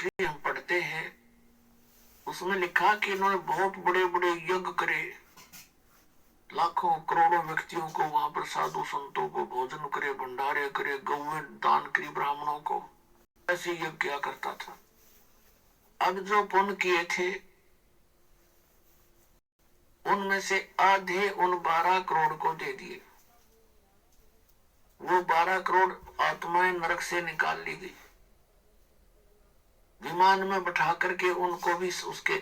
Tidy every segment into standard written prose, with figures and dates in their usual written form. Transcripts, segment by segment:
History हम पढ़ते हैं, उसमें लिखा कि इन्होंने बहुत बड़े बड़े यज्ञ करे, लाखों करोड़ों व्यक्तियों को वहां पर साधु संतों को भोजन करे, भंडारे करे, गौ दान करी ब्राह्मणों को, ऐसे यज्ञ किया करता था। अब जो पुण्य किए थे उनमें से आधे उन 12 करोड़ को दे दिए। वो 12 करोड़ आत्माएं नरक से निकाल ली गई, विमान में बैठा करके उनको भी उसके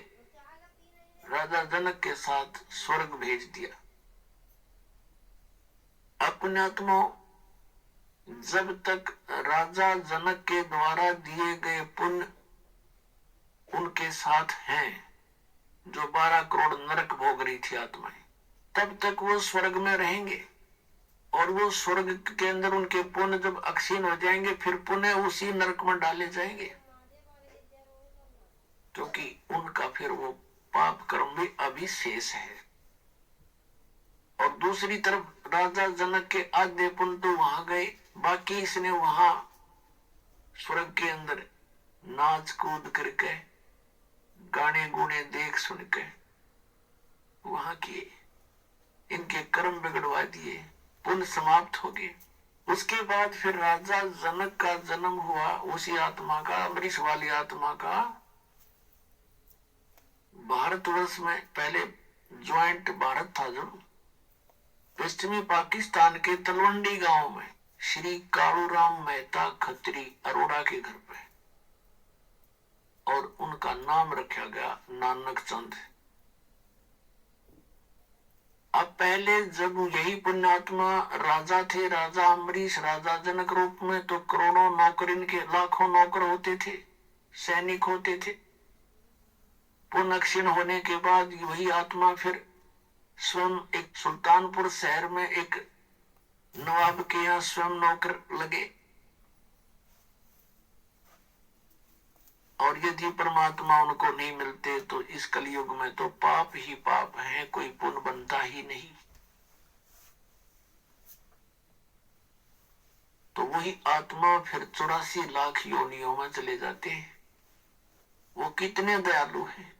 राजा जनक के साथ स्वर्ग भेज दिया। अपने आत्मा जब तक राजा जनक के द्वारा दिए गए पुण्य उनके साथ हैं, जो 12 करोड़ नरक भोग रही थी आत्माएं, तब तक वो स्वर्ग में रहेंगे। और वो स्वर्ग के अंदर उनके पुण्य जब अक्षीण हो जाएंगे, फिर पुण्य उसी नरक में डाले जाएंगे, क्योंकि उनका फिर वो पाप कर्म भी अभी शेष है। और दूसरी तरफ राजा जनक के आधे पुण्य तो वहां गए, बाकी इसने वहां स्वर्ग के अंदर नाच कूद करके, गाने गुने देख सुन के वहां किए, इनके कर्म बिगड़वा दिए, पुण्य समाप्त हो गए। उसके बाद फिर राजा जनक का जन्म हुआ, उसी आत्मा का, अमरीश वाली आत्मा का। भारतवर्ष में पहले ज्वाइंट भारत था, जो पश्चिमी पाकिस्तान के तलवंडी गांव में श्री कालूराम मेहता खत्री अरोड़ा के घर पे, और उनका नाम रखा गया नानक चंद। अब पहले जब यही पुण्यात्मा राजा थे, राजा अम्बरीश, राजा जनक रूप में, तो करोड़ों नौकर, इनके लाखों नौकर होते थे, सैनिक होते थे। पुण्य क्षीण होने के बाद वही आत्मा फिर स्वयं एक सुल्तानपुर शहर में एक नवाब के यहाँ स्वयं नौकर लगे। और यदि परमात्मा उनको नहीं मिलते तो इस कलयुग में तो पाप ही पाप है, कोई पुण्य बनता ही नहीं। तो वही आत्मा फिर 84 लाख योनियों में चले जाते हैं। वो कितने दयालु हैं,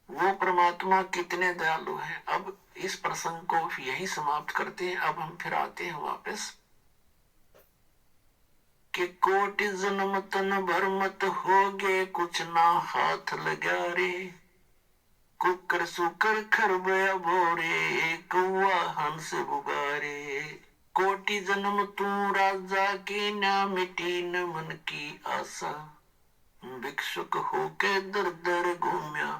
वो परमात्मा कितने दयालु हैं। अब इस प्रसंग को यही समाप्त करते हैं। अब हम फिर आते हैं वापस कि कोटि जन्म तन भर मत होगे, कुछ ना हाथ लगा रे, कुकर सुकर खरबया भोरे, कौआ हंस बुगारे। कोटि जन्म तू राजा की, ना मिटी न मन की आशा, भिक्षुक होके दर दर घूम्या,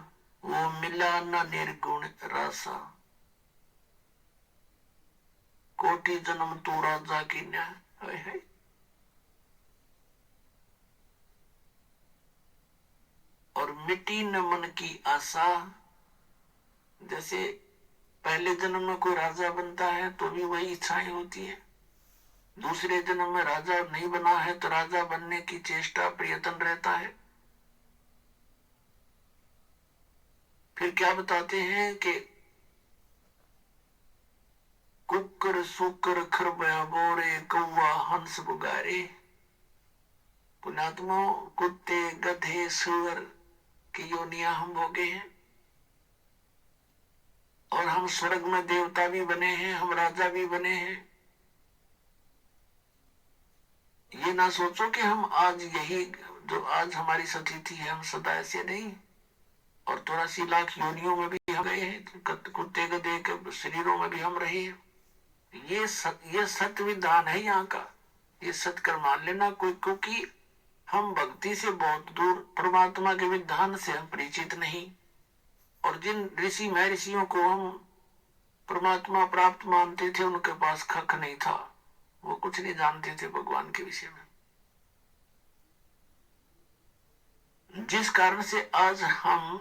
वो मिला न निर्गुण रासा। कोटि जन्म तू राजा की ना, है और मिट्टी न मन की आशा। जैसे पहले जन्म में कोई राजा बनता है तो भी वही इच्छाएं होती है, दूसरे जन्म में राजा नहीं बना है तो राजा बनने की चेष्टा प्रयत्न रहता है। फिर क्या बताते हैं कि कुकर सुकर खरबया बोरे, कौआ हंस बुगारे। पुण्यात्मा कुत्ते गधे सुअर की योनियां हम भोगे हैं, और हम स्वर्ग में देवता भी बने हैं, हम राजा भी बने हैं। ये ना सोचो कि हम आज यही जो आज हमारी स्थिति है हम सदा ऐसे नहीं, और 84 लाख योनियों में भी हम गए हैं, कुत्ते गधे के शरीरों में भी हम रहे हैं। ये सत्य विधान है यहाँ का, ये सत्य मान लेना कोई, क्योंकि हम भक्ति से बहुत दूर, परमात्मा के विधान से हम परिचित नहीं। और जिन ऋषि महर्षियों को हम परमात्मा प्राप्त मानते थे, उनके पास खक नहीं था, वो कुछ नहीं जानते थे भगवान के विषय में। जिस कारण से आज हम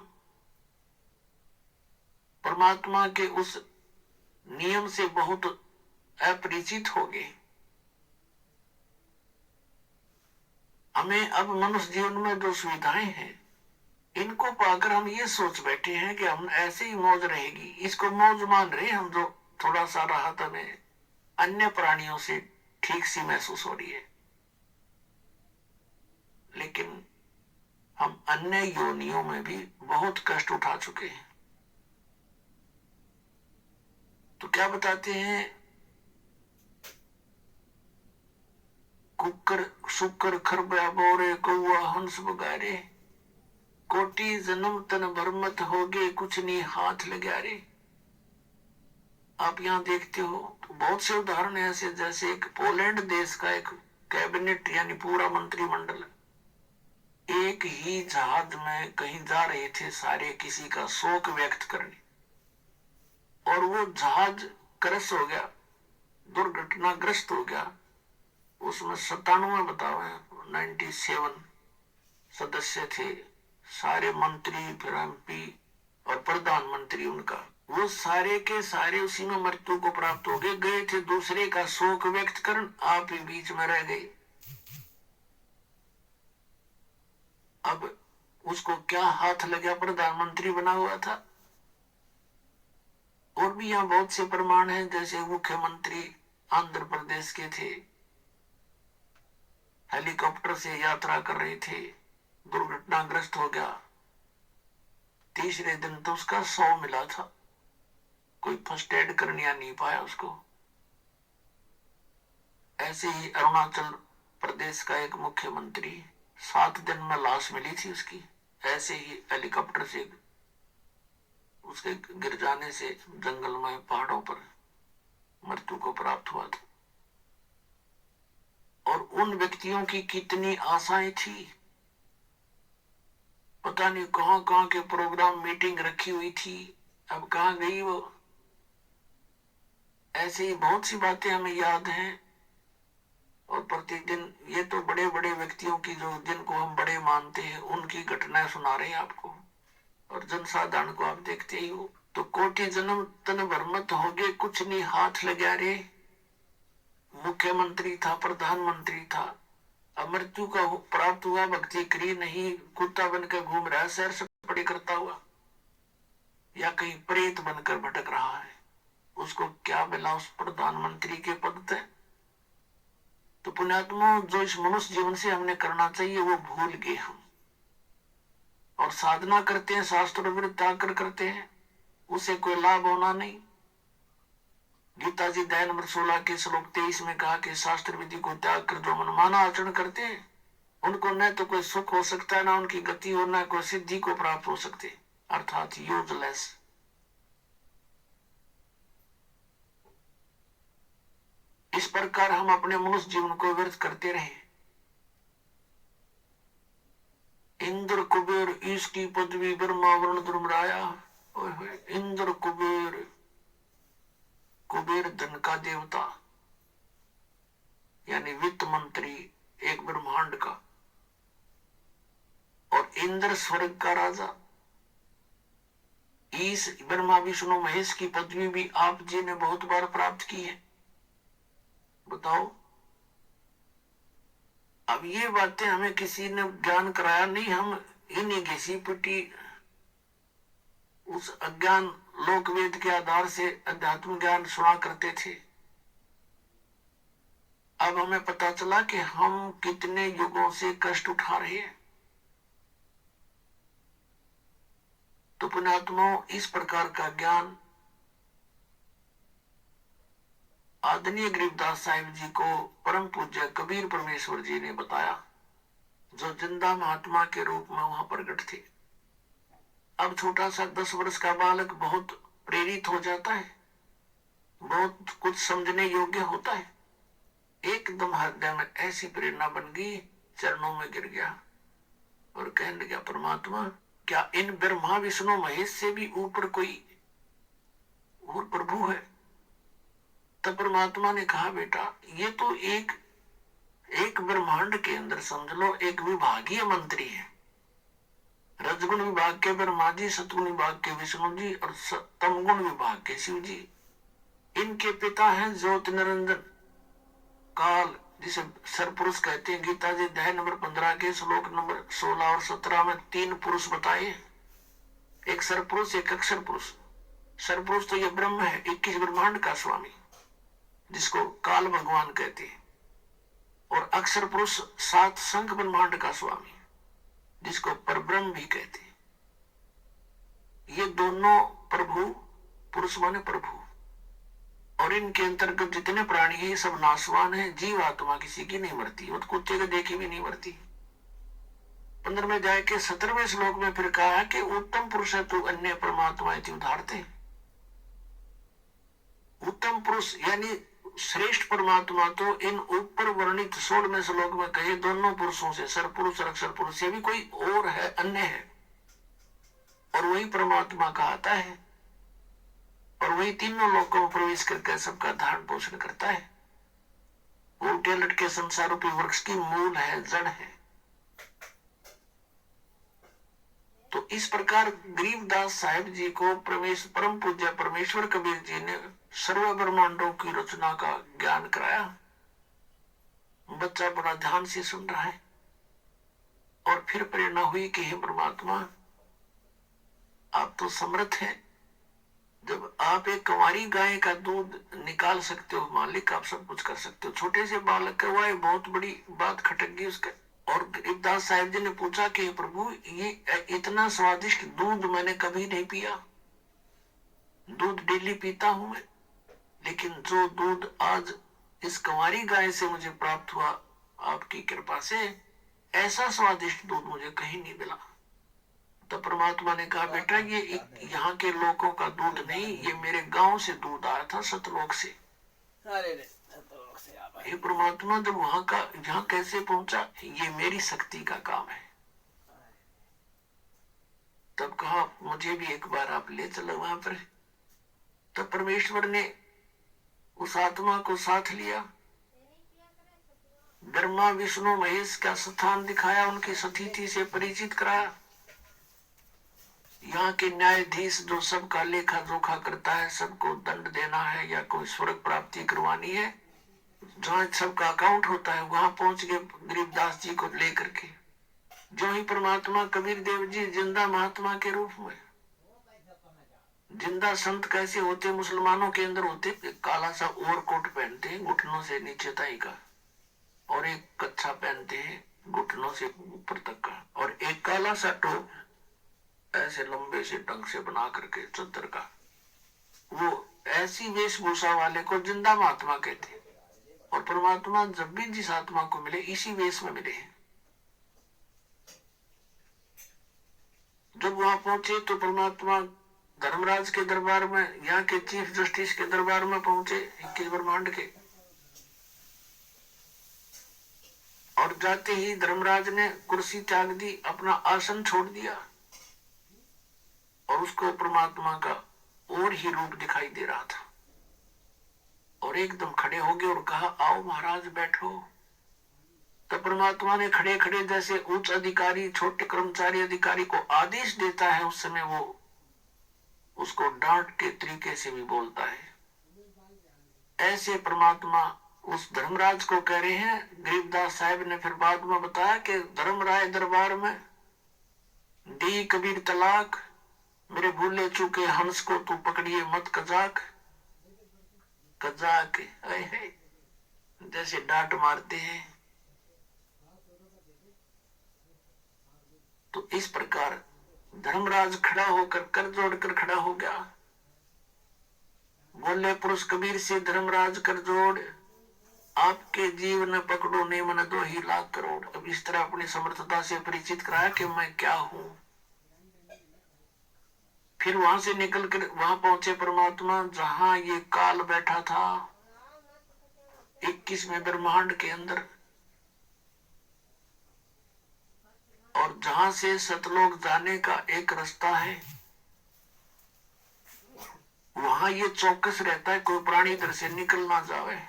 परमात्मा के उस नियम से बहुत अपरिचित हो गए। हमें अब मनुष्य जीवन में जो सुविधाएं हैं, इनको पाकर हम ये सोच बैठे हैं कि हम ऐसे ही मौज रहेगी, इसको मौज मान रहे हम। जो थोड़ा सा राहत हमें अन्य प्राणियों से ठीक सी महसूस हो रही है, लेकिन अन्य योनियों में भी बहुत कष्ट उठा चुके हैं। तो क्या बताते हैं, कुकर शुक्र खरबा बोरे कौआ हंस बगारे, कोटि जन्म तन भरमत होगे कुछ नहीं हाथ लगा रे। आप यहाँ देखते हो तो बहुत से उदाहरण ऐसे, जैसे एक पोलैंड देश का एक कैबिनेट यानी पूरा मंत्रिमंडल एक ही जहाज में कहीं जा रहे थे सारे, किसी का शोक व्यक्त करने, और वो जहाज क्रैश हो गया, दुर्घटनाग्रस्त हो गया। उसमें 97 बताओ 97 सदस्य थे, सारे मंत्री फिर MP और प्रधानमंत्री उनका, वो सारे के सारे उसी में मृत्यु को प्राप्त हो गए। गए थे दूसरे का शोक व्यक्त करने, आप ही बीच में रह गए। अब उसको क्या हाथ लगा, प्रधानमंत्री बना हुआ था। और भी यहाँ बहुत से प्रमाण हैं, जैसे मुख्यमंत्री आंध्र प्रदेश के थे, हेलीकॉप्टर से यात्रा कर रहे थे, दुर्घटनाग्रस्त हो गया। तीसरे दिन तो उसका शव मिला था, कोई फर्स्ट एड करने नहीं पाया उसको। ऐसे ही अरुणाचल प्रदेश का एक मुख्यमंत्री, 7 दिन में लाश मिली थी उसकी, ऐसे ही हेलीकॉप्टर से उसके गिर जाने से जंगल में पहाड़ों पर मृत्यु को प्राप्त हुआ था। और उन व्यक्तियों की कितनी आशाएं थी, पता नहीं कहां कहां के प्रोग्राम मीटिंग रखी हुई थी, अब कहां गई वो। ऐसे ही बहुत सी बातें हमें याद हैं। और प्रतिदिन ये तो बड़े बड़े व्यक्तियों की, जो जिनको हम बड़े मानते हैं, उनकी घटनाएं सुना रहे हैं आपको, और जनसाधारण को आप देखते ही हो। तो कोटि जन्म तन भरमत होगे कुछ नहीं हाथ लगा रे, मुख्यमंत्री था, प्रधानमंत्री था, अब मृत्यु का प्राप्त हुआ, भक्ति करी नहीं, कुत्ता बनकर घूम रहा है, सैर सपाटे करता हुआ, या कहीं प्रेत बनकर भटक रहा है। उसको क्या मिला उस प्रधानमंत्री के पद से? तो पुण्यात्मा, जो इस मनुष्य जीवन से हमने करना चाहिए वो भूल गए हम, और साधना करते हैं, शास्त्र विरुद्ध त्याग करते हैं, उसे कोई लाभ होना नहीं। गीता जी अध्याय नंबर 16 के श्लोक 23 में कहा कि शास्त्र विधि को त्याग कर जो मनमाना आचरण करते हैं, उनको न तो कोई सुख हो सकता है, ना उनकी गति हो, न कोई सिद्धि को प्राप्त हो सकते, अर्थात यूजलेस। इस प्रकार हम अपने मनुष्य जीवन को व्यर्थ करते रहे। इंद्र कुबेर ईश की पदवी ब्रह्मा वरुण धर्मराया, इंद्र कुबेर, कुबेर धन का देवता यानी वित्त मंत्री एक ब्रह्मांड का, और इंद्र स्वर्ग का राजा। ईश ब्रह्मा विष्णु महेश की पदवी भी आप जी ने बहुत बार प्राप्त की है। बताओ, अब ये बातें हमें किसी ने ज्ञान कराया नहीं, हम इन्हीं घिसी पिटी उस अज्ञान लोकवेद के आधार से अध्यात्म ज्ञान सुना करते थे। अब हमें पता चला कि हम कितने युगों से कष्ट उठा रहे हैं। तो पुण्यात्माओं, इस प्रकार का ज्ञान आदरणीय गरीबदास साहिब जी को परम पूज्य कबीर परमेश्वर जी ने बताया, जो जिंदा महात्मा के रूप में वहां प्रकट थे। अब छोटा सा 10 वर्ष का बालक बहुत प्रेरित हो जाता है, बहुत कुछ समझने योग्य होता है। एकदम हृदय में ऐसी प्रेरणा बन गई, चरणों में गिर गया और कहने लगा, परमात्मा, क्या इन ब्रह्मा विष्णु महेश से भी ऊपर कोई और प्रभु है? तब परमात्मा ने कहा, बेटा, ये तो एक ब्रह्मांड के अंदर समझ लो एक विभागीय मंत्री है। रजगुण विभाग के ब्रह्मा जी, सतगुण विभाग के विष्णु जी, और तमगुण विभाग के शिव जी। इनके पिता हैं ज्योत निरंजन काल, जिसे सरपुरुष कहते हैं। गीता जी अध्याय नंबर 15 के श्लोक नंबर 16 और 17 में 3 पुरुष बताए, एक सरपुरुष, एक अक्षर पुरुष। सरपुरुष तो यह ब्रह्म है, 21 ब्रह्मांड का स्वामी, जिसको काल भगवान कहते हैं, और अक्षर पुरुष 7 संख ब्रह्मांड का स्वामी। जिसको परब्रह्म भी कहते हैं। ये दोनों प्रभु, पुरुष माने प्रभु, और इनके अंतर्गत जितने प्राणी हैं ये सब नाशवान है। जीव आत्मा किसी की नहीं मरती, वो तो कुत्ते को देखी भी नहीं मरती। 15वें अध्याय के 17वें श्लोक में फिर कहा है कि उत्तम पुरुष है तो अन्य परमात्मा उदाहरते। उत्तम पुरुष यानी श्रेष्ठ परमात्मा तो इन ऊपर वर्णित 16वें श्लोक में कहे दोनों पुरुषों से, सरपुरुष और अक्षर पुरुष, ये भी कोई और है, अन्य है, और वही परमात्मा कहता है, और वही तीनों लोकों में प्रवेश करके सबका धारण पोषण करता है। उल्टे लटके संसार रूपी वृक्ष की मूल है, जड़ है। तो इस प्रकार गरीबदास साहिब जी को परम पूज्य परमेश्वर कबीर जी ने सर्व ब्रह्मांडों की रचना का ज्ञान कराया। बच्चा बड़ा ध्यान से सुन रहा है, और फिर प्रेरणा हुई कि हे परमात्मा, आप तो समर्थ हैं। जब आप एक कुंवारी गाय का दूध निकाल सकते हो, मालिक आप सब कुछ कर सकते हो। छोटे से बालक का हुआ बहुत बड़ी बात खटक गई उसके। और गरीबदास साहिब जी ने पूछा कि प्रभु, ये इतना स्वादिष्ट दूध मैंने कभी नहीं पिया। दूध डेली पीता हूं मैं, लेकिन जो दूध आज इस कुंवारी गाय से मुझे प्राप्त हुआ आपकी कृपा से, ऐसा स्वादिष्ट दूध मुझे कहीं नहीं मिला। तो परमात्मा ने कहा, बेटा ये यहाँ के लोगों का दूध नहीं, ये मेरे गांव से दूध आया था, सतलोक से। ये परमात्मा जब वहां का यहाँ कैसे पहुंचा, ये मेरी शक्ति का काम है। तब कहा मुझे भी एक बार आप ले चलो वहां पर। तब परमेश्वर ने उस आत्मा को साथ लिया, ब्रह्मा विष्णु महेश का स्थान दिखाया, उनकी सतीथि से परिचित कराया। यहाँ के न्यायाधीश जो सबका लेखा जोखा करता है, सबको दंड देना है या कोई स्वर्ग प्राप्ति करवानी है, जहाँ सबका अकाउंट होता है, वहां पहुंच गए गरीबदास जी को लेकर के। जो ही परमात्मा कबीर देव जी जिंदा महात्मा के रूप में, जिंदा संत कैसे होते मुसलमानों के अंदर होते, एक काला सा ओवरकोट पहनते हैं घुटनों से नीचे तक का, और एक कच्छा पहनते हैं घुटनों से ऊपर तक का, और एक काला सा टोप ऐसे लंबे से ढंग से बना करके चद्दर का। वो ऐसी वेशभूषा वाले को जिंदा महात्मा कहते हैं। और परमात्मा जब भी जिस आत्मा को मिले इसी वेश में मिले हैं। जब वहां पहुंचे तो परमात्मा धर्मराज के दरबार में, यहाँ के चीफ जस्टिस के दरबार में पहुंचे 21 ब्रह्मांड के। और जाते ही धर्मराज ने कुर्सी त्याग दी, अपना आसन छोड़ दिया, और उसको परमात्मा का और ही रूप दिखाई दे रहा था। और एकदम खड़े हो गए और कहा, आओ महाराज बैठो। तो परमात्मा ने खड़े खड़े जैसे उच्च अधिकारी छोटे कर्मचारी अधिकारी को आदेश देता है, उस समय वो उसको डांट के तरीके से भी बोलता है। ऐसे परमात्मा उस धर्मराज को कह रहे हैं। गरीबदास साहिब ने फिर बाद में बताया कि धर्मराय दरबार में दी कबीर तलाक, मेरे भूले चूके हंस को तू पकड़िए मत कजाक। कजाक है जैसे डांट मारते हैं। तो इस प्रकार धर्मराज खड़ा होकर कर जोड़कर खड़ा हो गया। बोले पुरुष कबीर से धर्मराज कर जोड़, आपके जीव न पकड़ो ने मन 2 लाख करोड़। अब इस तरह अपनी समर्थता से परिचित कराया कि मैं क्या हूं। फिर वहां से निकलकर वहां पहुंचे परमात्मा जहां ये काल बैठा था 21वें ब्रह्मांड के अंदर, और जहां से सतलोक जाने का एक रास्ता है, वहां ये चौकस रहता है कोई प्राणी इधर से निकल ना जावे।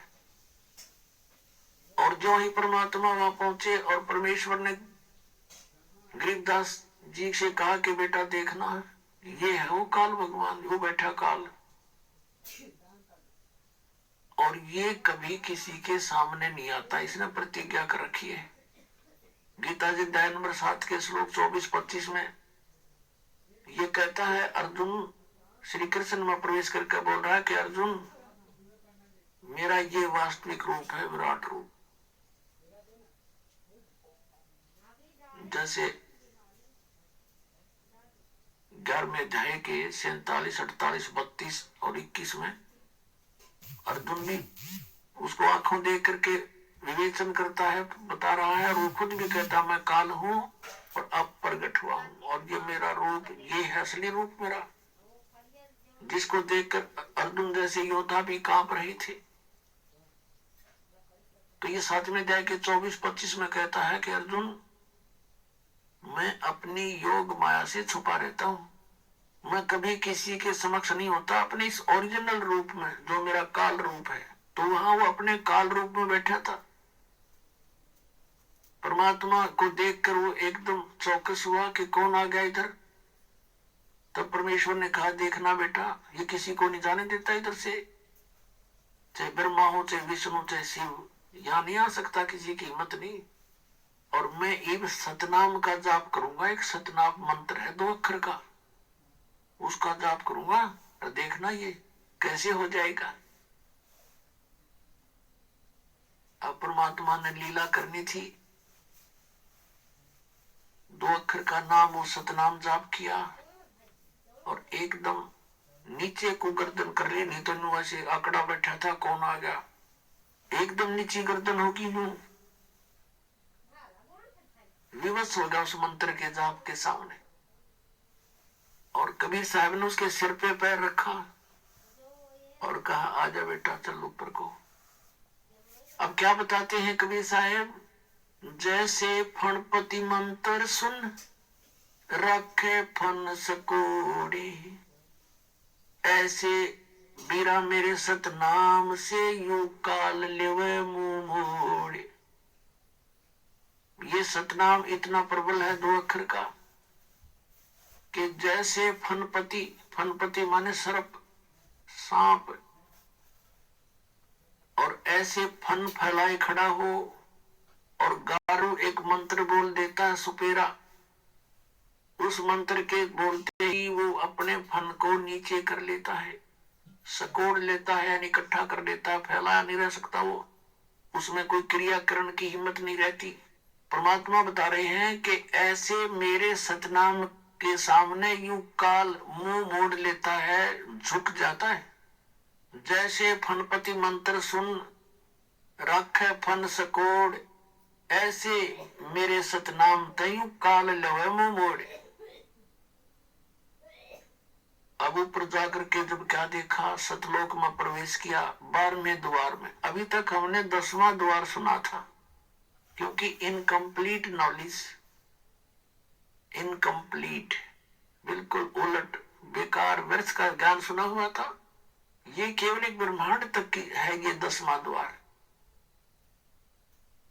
और जो ही परमात्मा वहां पहुंचे और परमेश्वर ने गरीबदास जी से कहा कि बेटा देखना, ये है वो काल भगवान, वो बैठा काल, और ये कभी किसी के सामने नहीं आता, इसने प्रतिज्ञा कर रखी है। गीता जी अध्याय नंबर 7 के श्लोक 24-25 में ये कहता है, अर्जुन श्री कृष्ण में प्रवेश करके बोल रहा है कि अर्जुन, मेरा ये वास्तविक रूप है, विराट रूप। जैसे 11वें अध्याय के 47, 48, 32 और 21 में अर्जुन भी उसको आंखों देख करके विवेचन करता है, बता रहा है, और वो खुद भी कहता मैं काल हूं और अब प्रकट हुआ हूं, और ये मेरा रूप, ये है असली रूप मेरा, जिसको देखकर अर्जुन जैसे योद्धा भी कांप रहे थे। तो ये 7वें अध्याय के 24-25 में कहता है कि अर्जुन, मैं अपनी योग माया से छुपा रहता हूं, मैं कभी किसी के समक्ष नहीं होता अपने इस ओरिजिनल रूप में जो मेरा काल रूप है। तो वहां वो अपने काल रूप में बैठा था। परमात्मा को देखकर वो एकदम चौकस हुआ कि कौन आ गया इधर। तब परमेश्वर ने कहा, देखना बेटा, ये किसी को नहीं जाने देता इधर से, चाहे ब्रह्मा हो, चाहे विष्णु, चाहे शिव, यहां नहीं आ सकता, किसी की हिम्मत नहीं। और मैं एक सतनाम का जाप करूंगा, एक सतनाम मंत्र है 2 अक्षर का, उसका जाप करूंगा, तो देखना ये कैसे हो जाएगा। अब परमात्मा ने लीला करनी थी, 2 अक्षर का नाम वो सतनाम जाप किया और एकदम नीचे को गर्दन कर ली, नहीं तो नु ऐसे आंकड़ा बैठा था, कौन आ गया, एकदम नीचे गर्दन होगी, यूं विवश हो गया उस मंत्र के जाप के सामने। और कबीर साहब ने उसके सिर पे पैर रखा और कहा, आजा बेटा, चल ऊपर को। अब क्या बताते हैं कबीर साहब, जैसे फणपति मंत्र सुन रखे फन सकोड़ी, ऐसे बीरा मेरे सतनाम से यू काल लेवे मुंह मोड़े। ये सतनाम इतना प्रबल है 2 अक्षर का कि जैसे फनपति, फनपति माने सर्प, सांप, और ऐसे फन फैलाए खड़ा हो और गारू एक मंत्र बोल देता है सुपेरा, उस मंत्र के बोलते ही वो अपने फन को नीचे कर लेता है, सकोड़ लेता है, यानी इकट्ठा कर लेता है, फैलाया नहीं रह सकता वो, उसमें कोई क्रियाकरण की हिम्मत नहीं रहती। परमात्मा बता रहे हैं कि ऐसे मेरे सतनाम के सामने यूं काल मुंह मोड़ लेता है, झुक जाता है। जैसे फनपति मंत्र सुन राखे फन सकोड़, ऐसे मेरे सतनाम तयू काल लवे मुंह मोड़े। अब ऊपर जाकर के जब क्या देखा, सतलोक में प्रवेश किया 12वें द्वार में। अभी तक हमने 10वां द्वार सुना था, क्योंकि इनकम्प्लीट नॉलेज, इनकम्प्लीट, बिल्कुल उलट बेकार वर्ष का ज्ञान सुना हुआ था। ये केवल एक ब्रह्मांड तक की है ये 10वां द्वार,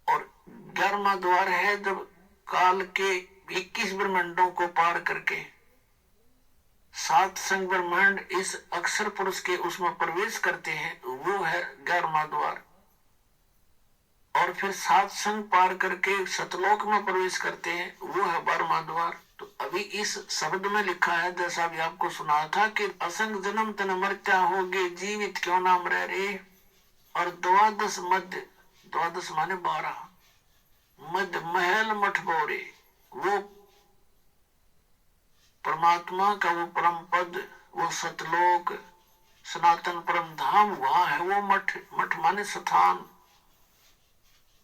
और 11वां द्वार है जब काल के 21 ब्रह्मांडों को पार करके 7 संग ब्रह्मांड इस अक्षर पुरुष के उसमें प्रवेश करते हैं, वो है 11वां द्वार। और फिर 7 संग पार करके सतलोक में प्रवेश करते हैं, वो है 12वां द्वार। तो अभी इस शब्द में लिखा है, जैसा भी आपको सुना था, कि असंग जन्म तन मरता होगे, जीवित क्यों नाम रह रे। और 12 मध्य, 12 माने 12, मध्य महल मठ बोरे, वो परमात्मा का वो परम पद, वो सतलोक, सनातन परम धाम, वहां है वो मठ। मठ माने स्थान,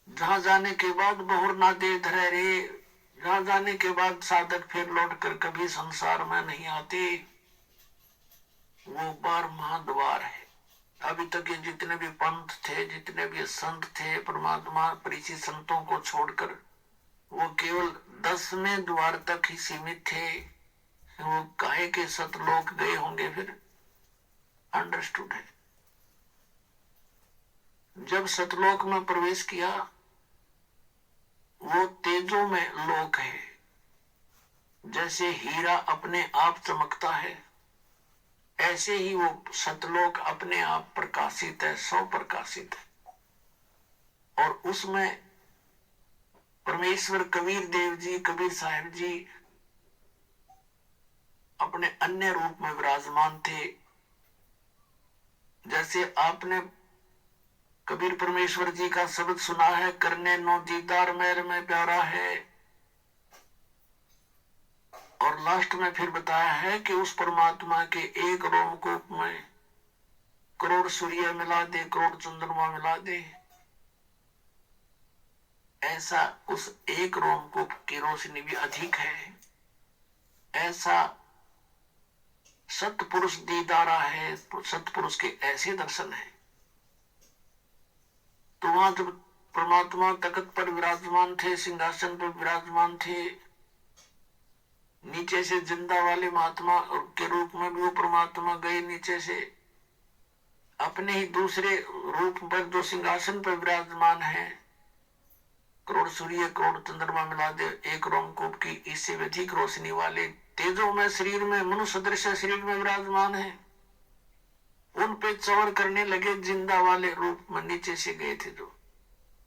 जहां जाने के बाद बहुर ना दे धरे रे, जहां जाने के बाद साधक फिर लौट कर कभी संसार में नहीं आते, वो 12वां द्वार है। अभी तक ये जितने भी पंथ थे, जितने भी संत थे, परमात्मा परिचित संतों को छोड़कर वो केवल 10वें द्वार तक ही सीमित थे। वो काहे के सतलोक गए होंगे, फिर अंडरस्टूड है। जब सतलोक में प्रवेश किया, वो तेजों में लोक है, जैसे हीरा अपने आप चमकता है, ऐसे ही वो सतलोक अपने आप प्रकाशित है, स्वप्रकाशित है। और उसमें परमेश्वर कबीर देव जी, कबीर साहब जी अपने अन्य रूप में विराजमान थे। जैसे आपने कबीर परमेश्वर जी का शब्द सुना है, करने नो दीदार मेरे में प्यारा है, और और लास्ट में फिर बताया है कि उस परमात्मा के एक रोमकूप में करोड़ सूर्य मिला दे, करोड़ चंद्रमा मिला दे, ऐसा उस एक रोमकूप की रोशनी भी अधिक है। ऐसा सतपुरुष दीदारा है, सतपुरुष के ऐसे दर्शन है। तो वहां जब परमात्मा तख्त पर विराजमान थे, सिंहासन पर विराजमान थे, नीचे से जिंदा वाले महात्मा के रूप में भी वो परमात्मा गए नीचे से, अपने ही दूसरे रूप पर जो सिंहासन पर विराजमान है, करोड़ सूर्य करोड़ चंद्रमा मिला दे एक रोमकूप की इससे अधिक रोशनी वाले तेजो में शरीर में मनुष्य दृश्य शरीर में विराजमान है, उन पे चवर करने लगे जिंदा वाले रूप में नीचे से गए थे जो।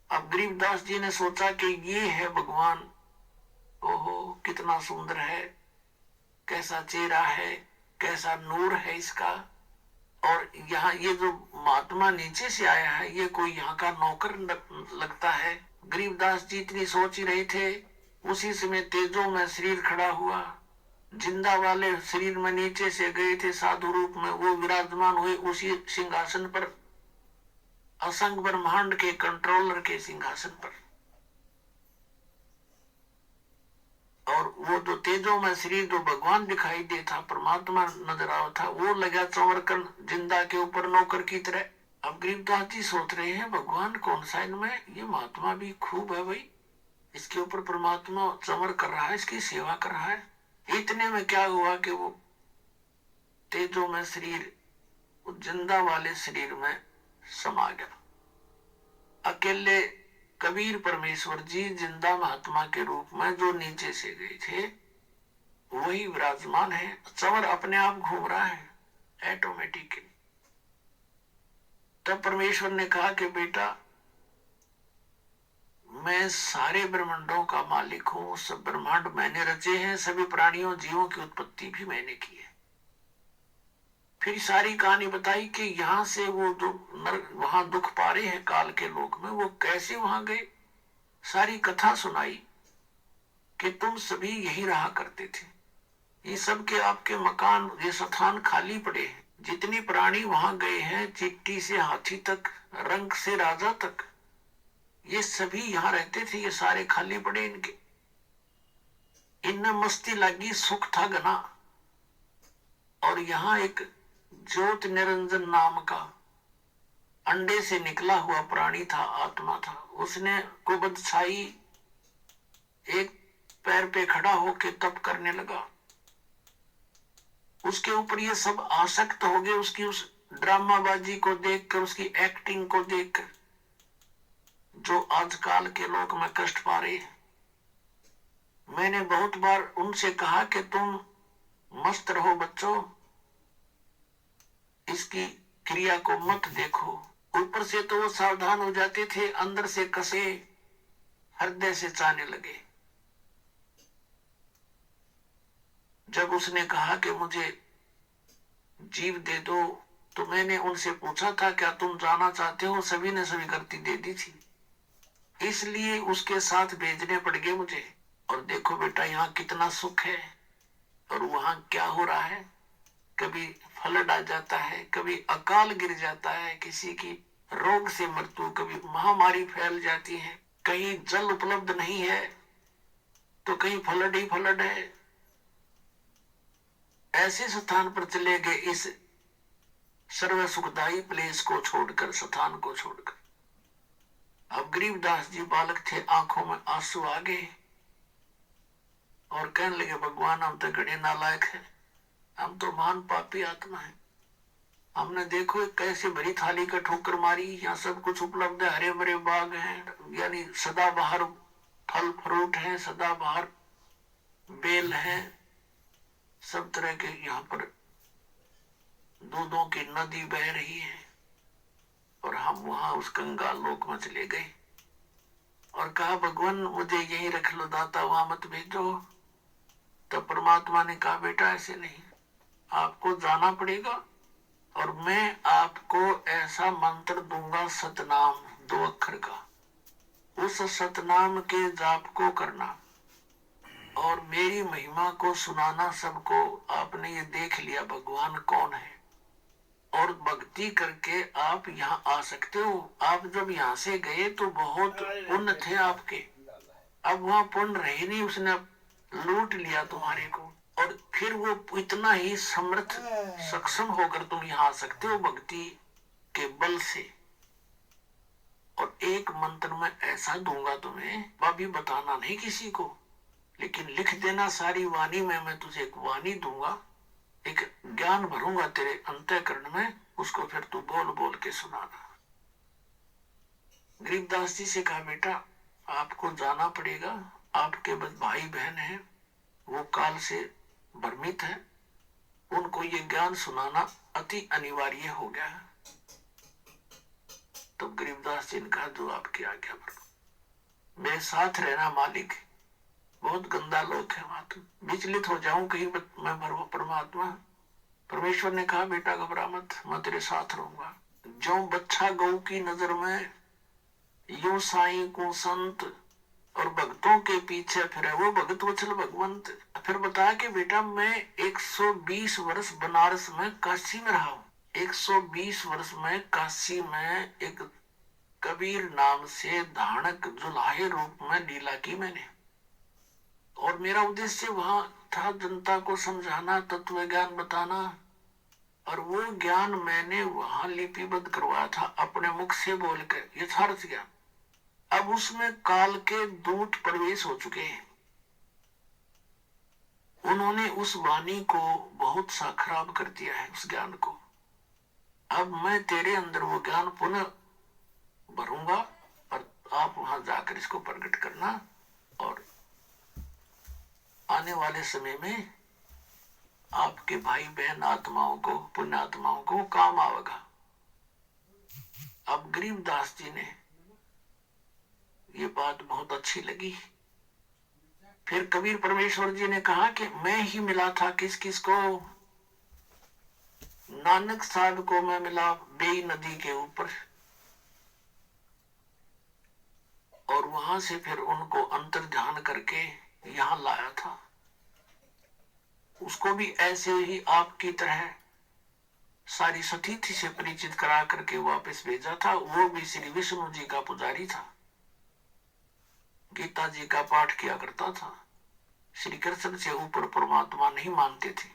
अब गरीबदास जी ने सोचा कि ये है भगवान, ओहो कितना सुंदर है, कैसा चेहरा है, कैसा नूर है इसका, और यहाँ ये जो महात्मा नीचे से आया है ये कोई यहाँ का नौकर लगता है। गरीबदास जी इतनी सोच ही रहे थे, उसी समय तेजो में शरीर खड़ा हुआ, जिंदा वाले शरीर में नीचे से गए थे साधु रूप में, वो विराजमान हुए उसी सिंहासन पर, असंग ब्रह्मांड के कंट्रोलर के सिंहासन पर। और वो जो तेजो में शरीर जो भगवान दिखाई दे था, परमात्मा नजर आ था, वो लगा चंवर कर जिंदा के ऊपर नौकर की तरह। अब गरीबदास जी सोच रहे हैं भगवान कौन सा इनमें, ये महात्मा भी खूब है भाई, इसके ऊपर परमात्मा चंवर कर रहा है, इसकी सेवा कर रहा है। इतने में क्या हुआ कि वो तेजो में शरीर जिंदा वाले शरीर में समा गया। अकेले कबीर परमेश्वर जी जिंदा महात्मा के रूप में जो नीचे से गए थे वही विराजमान है, चंवर अपने आप घूम रहा है ऑटोमेटिकली। तब परमेश्वर ने कहा कि बेटा मैं सारे ब्रह्मांडों का मालिक हूं, सब ब्रह्मांड मैंने रचे हैं, सभी प्राणियों जीवों की उत्पत्ति भी मैंने की है। फिर सारी कहानी बताई कि यहाँ से वो जो वहां दुख पा रहे हैं काल के लोक में, वो कैसे वहां गए, सारी कथा सुनाई कि तुम सभी यही रहा करते थे, ये सब के आपके मकान ये स्थान खाली पड़े हैं, जितनी प्राणी वहां गए हैं, चिट्टी से हाथी तक, रंग से राजा तक, ये सभी यहाँ रहते थे, ये सारे खाली पड़े इनके, इनमें मस्ती लगी, सुख था घना। और यहाँ एक ज्योत निरंजन नाम का अंडे से निकला हुआ प्राणी था, आत्मा था, उसने कुबद छाई, एक पैर पे खड़ा होके तप करने लगा, उसके ऊपर ये सब आसक्त हो गए, उसकी उस ड्रामाबाजी को देखकर, उसकी एक्टिंग को देखकर, जो आजकल के लोग में कष्ट पा रहे हैं। मैंने बहुत बार उनसे कहा कि तुम मस्त रहो बच्चों, इसकी क्रिया को मत देखो। ऊपर से तो वो सावधान हो जाते थे, अंदर से कसे हृदय से चाहने लगे। जब उसने कहा कि मुझे जीव दे दो, तो मैंने उनसे पूछा था क्या तुम जाना चाहते हो, सभी ने स्वीकृति दे दी थी, इसलिए उसके साथ भेजने पड़ गए मुझे। और देखो बेटा यहाँ कितना सुख है, और वहां क्या हो रहा है, कभी फ्लड आ जाता है, कभी अकाल गिर जाता है, किसी की रोग से मृत्यु, कभी महामारी फैल जाती है, कहीं जल उपलब्ध नहीं है तो कहीं फ्लड ही फ्लड है। ऐसे स्थान पर चले गए इस सर्व सुखदायी प्लेस को छोड़कर, स्थान को छोड़कर। अब गरीबदास जी बालक थे, आंखों में आंसू आ गए और कहने लगे भगवान हम तो घड़े नालायक है, हम तो महान पापी आत्मा है, हमने देखो कैसे भरी थाली का ठोकर मारी, यहाँ सब कुछ उपलब्ध है, हरे भरे बाग हैं, यानी सदाबहार फल फ्रूट है, सदाबहार बेल है, सब तरह के यहाँ पर दूधों की नदी बह रही है, और हम वहां उस कंगाल लोक में चले गए और कहा भगवान मुझे यही रख लो दाता, वहां मत भेजो। तो परमात्मा ने कहा बेटा ऐसे नहीं, आपको जाना पड़ेगा, और मैं आपको ऐसा मंत्र दूंगा सतनाम 2 अक्षर का, उस सतनाम के जाप को करना, और मेरी महिमा को सुनाना सबको। आपने ये देख लिया भगवान कौन है, और भक्ति करके आप यहाँ आ सकते हो। आप जब यहाँ से गए तो बहुत पुण्य थे आपके, अब वहां पुण्य रहे नहीं, उसने लूट लिया तुम्हारे को। और फिर वो इतना ही समर्थ सक्षम होकर तुम यहाँ आ सकते हो भक्ति के बल से। और एक मंत्र में ऐसा दूंगा तुम्हें, अभी बताना नहीं किसी को, लेकिन लिख देना सारी वाणी में। मैं तुझे एक वाणी दूंगा, एक ज्ञान भरूंगा तेरे अंतःकरण में, उसको फिर तू बोल बोल के सुनाना। गरीबदास जी से कहा, बेटा आपको जाना पड़ेगा, आपके बस भाई बहन हैं, वो काल से भ्रमित है, उनको ये ज्ञान सुनाना अति अनिवार्य हो गया है। तो गरीबदास जी ने कहा, जो आपकी आज्ञा पर मेरे साथ रहना मालिक, बहुत गंदा लोग है वहां, तुम विचलित हो जाऊं कहीं मैं परमात्मा। परमेश्वर ने कहा, बेटा घबरा मत, मैं तेरे साथ रहूंगा। जो बच्चा गौ की नजर में, यूं साईं को संत और भक्तों के पीछे फिरे, वो भगत वत्सल भगवंत। फिर बताया कि बेटा मैं 120 वर्ष बनारस में काशी में रहा हूं। 120 वर्ष में काशी में एक कबीर नाम से धानक जुलाहे रूप में लीला की मैंने, और मेरा उद्देश्य वहां था जनता को समझाना, तत्व ज्ञान बताना। और वो ज्ञान मैंने वहां लिपिबद्ध करवाया था अपने मुख से बोलकर, यथार्थ ज्ञान। अब उसमें काल के दूत प्रवेश हो चुके हैं, उन्होंने उस वाणी को बहुत सा खराब कर दिया है, उस ज्ञान को। अब मैं तेरे अंदर वो ज्ञान पुनः भरूंगा, और आप वहां जाकर इसको प्रकट करना, और आने वाले समय में आपके भाई बहन आत्माओं को, पुण्य आत्माओं को काम आवेगा। अब गरीबदास जी ने ये बात बहुत अच्छी लगी। फिर कबीर परमेश्वर जी ने कहा कि मैं ही मिला था किस किस को, नानक साहब को मैं मिला बेई नदी के ऊपर, और वहां से फिर उनको अंतर ध्यान करके यहां लाया था। उसको भी ऐसे ही आपकी तरह सारी सतीथि से परिचित करा करके वापस भेजा था। वो भी श्री विष्णु जी का पुजारी था, गीता जी का पाठ किया करता था, श्री कृष्ण से ऊपर परमात्मा नहीं मानते थे।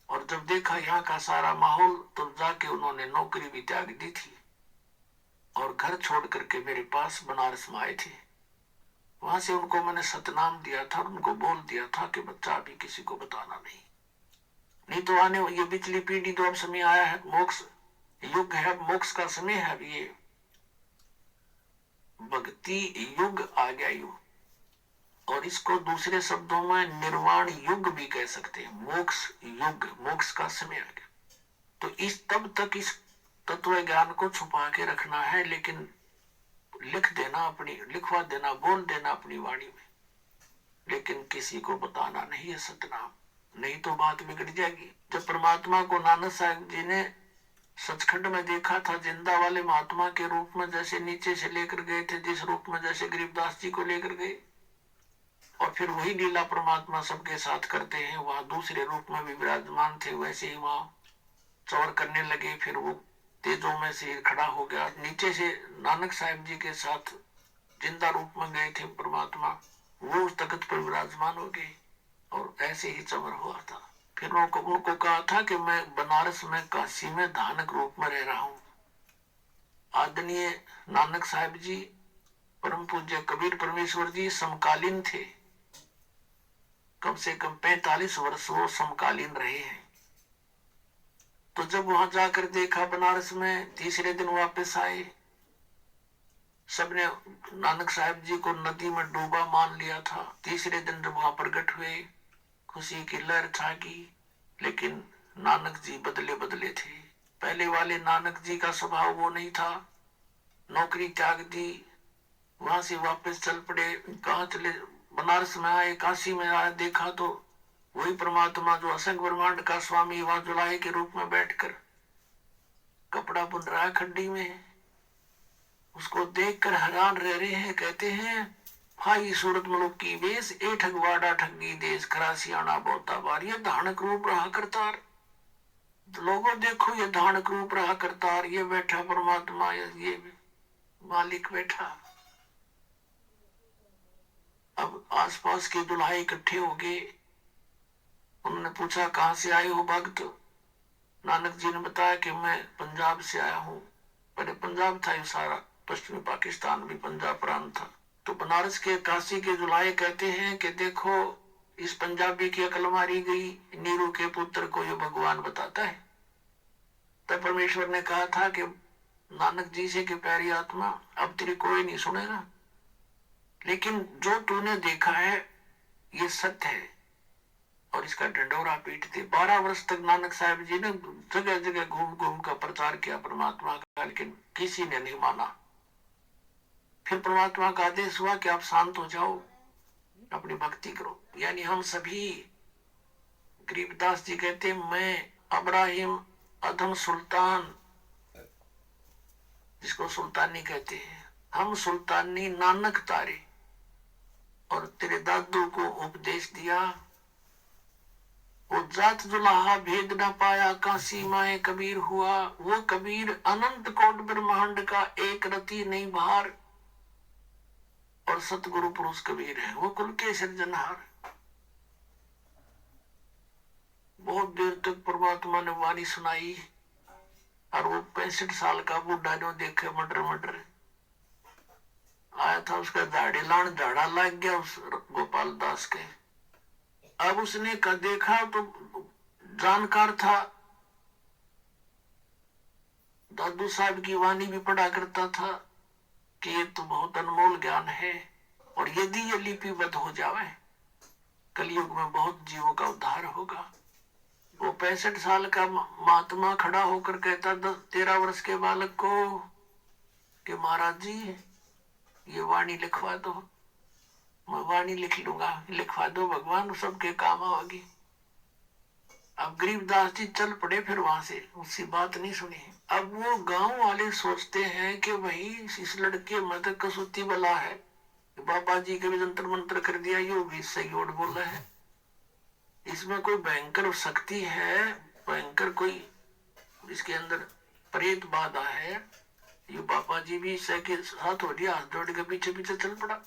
और जब देखा यहाँ का सारा माहौल, तब जाके उन्होंने नौकरी भी त्याग दी थी और घर छोड़ करके मेरे पास बनारस में आए थे। वहां से उनको मैंने सतनाम दिया था, उनको बोल दिया था कि बच्चा अभी किसी को बताना नहीं तो आने ये पिछली पीढ़ी तो अब समय आया है, मोक्ष युग है, मोक्ष का समय है। अब ये भक्ति युग आ गया युग, और इसको दूसरे शब्दों में निर्वाण युग भी कह सकते हैं। मोक्ष युग, मोक्ष का समय आ गया। तो इस तब तक इस तत्व ज्ञान को छुपा के रखना है, लेकिन लिख देना, अपनी लिखवा देना, बोल देना अपनी वाणी में, लेकिन किसी को बताना नहीं है सतनाम, नहीं तो बात बिगड़ जाएगी। जब परमात्मा को नानक साहब जी ने सचखंड में देखा था, जिंदा वाले महात्मा के रूप में जैसे नीचे से लेकर गए थे, जिस रूप में जैसे गरीबदास जी को लेकर गए, और फिर वही लीला परमात्मा सबके साथ करते हैं, वहां दूसरे रूप में भी विराजमान थे, वैसे ही वहां चौर करने लगे। फिर वो तेजों में से खड़ा हो गया, नीचे से नानक साहब जी के साथ जिंदा रूप में गए थे परमात्मा, वो उस तख्त पर विराजमान हो गए, और ऐसे ही चमर हुआ था। फिर उनको कहा था कि मैं बनारस में काशी में धानक रूप में रह रहा हूं। आदरणीय नानक साहब जी, परम पूज्य कबीर परमेश्वर जी समकालीन थे, कम से कम 45 वर्ष वो समकालीन रहे हैं। तो जब वहां जाकर देखा बनारस में, तीसरे दिन वापस आए, सबने नानक साहब जी को नदी में डूबा मान लिया था। तीसरे दिन जब वहां प्रकट हुए, खुशी की लहर छागी, लेकिन नानक जी बदले बदले थे। पहले वाले नानक जी का स्वभाव वो नहीं था। नौकरी त्याग दी, वहां से वापस चल पड़े। कहा चले? बनारस में आए, काशी में आए, देखा तो वही परमात्मा जो असंख्य ब्रह्मांड का स्वामी वहां जुलाहे के रूप में बैठकर कपड़ा बुन रहा खड्डी में। उसको देखकर हैरान रह रहे हैं, कहते हैं हाई सूरत मुलुक की वेश ए ठगवाड़ा ठगी देश खरासियाना बोता बार। ये धानक रूप रहा करतार। लोगों देखो ये धानक रूप रहा करतार। ये बैठा परमात्मा, ये मालिक बैठा। अब आसपास के दुल्हाई इकट्ठे हो गए। उन्होंने पूछा कहां से आए हो भक्त? नानक जी ने बताया कि मैं पंजाब से आया हूँ। पहले पंजाब था ये सारा, पश्चिमी पाकिस्तान भी पंजाब प्रांत था। तो बनारस के काशी के जुलाहे कहते हैं कि देखो इस पंजाबी की अकल मारी गई, नीरू के पुत्र को ये भगवान बताता है। तब परमेश्वर ने कहा था कि नानक जी से कि प्यारी आत्मा अब तेरी कोई नहीं सुनेगा, लेकिन जो तूने देखा है ये सत्य है और इसका ढंडोरा पीटते। 12 वर्ष तक नानक साहब जी ने जगह जगह घूम घूम कर प्रचार किया परमात्मा का, लेकिन किसी ने नहीं माना। फिर परमात्मा का आदेश हुआ कि आप शांत हो जाओ, अपनी भक्ति करो। यानी हम सभी, गरीबदास जी कहते मैं अब्राहिम अधम सुल्तान, जिसको सुल्तानी कहते हैं, हम सुल्तानी नानक तारे। और तेरे दादू को उपदेश दिया, वो जात जुलाहा भेद न पाया, काशी माए कबीर हुआ। वो कबीर अनंत कोट ब्रह्मांड का एक रति नहीं भार, और सतगुरु पुरुष कबीर है, वो कुल के सिरजनहार। बहुत देर तक परमात्मा ने वाणी सुनाई, और वो 65 साल का बूढ़ा जो देखे मटर मटर आया था, उसका दाढ़ी लान झाड़ा लग गया उस गोपाल दास के। अब उसने का देखा तो जानकार था, दादू साहब की वाणी भी पढ़ा करता था कि ये तो बहुत अनमोल ज्ञान है, और यदि ये लिपिबद्ध हो जावे कलयुग में बहुत जीवों का उद्धार होगा। वो 65 साल का महात्मा खड़ा होकर कहता 13 वर्ष के बालक को कि महाराज जी ये वाणी लिखवा दो। मैं वाणी लिख लूंगा, लिखवा दो भगवान, सबके काम आएगी। अब गरीबदास जी चल पड़े फिर वहां से, उसकी बात नहीं सुनी। अब वो गांव वाले सोचते हैं कि भाई इस लड़के में तो कसूती बला है, बाबा जी के भी जंतर मंत्र कर दिया, यो भी सही ओट बोला है, इसमें कोई भयंकर शक्ति है, भयंकर कोई इसके अंदर प्रेत बाधा है। ये बाबा जी भी इससे के साथ हो गया, हाथ जोड़ के पीछे पीछे चल पड़ा।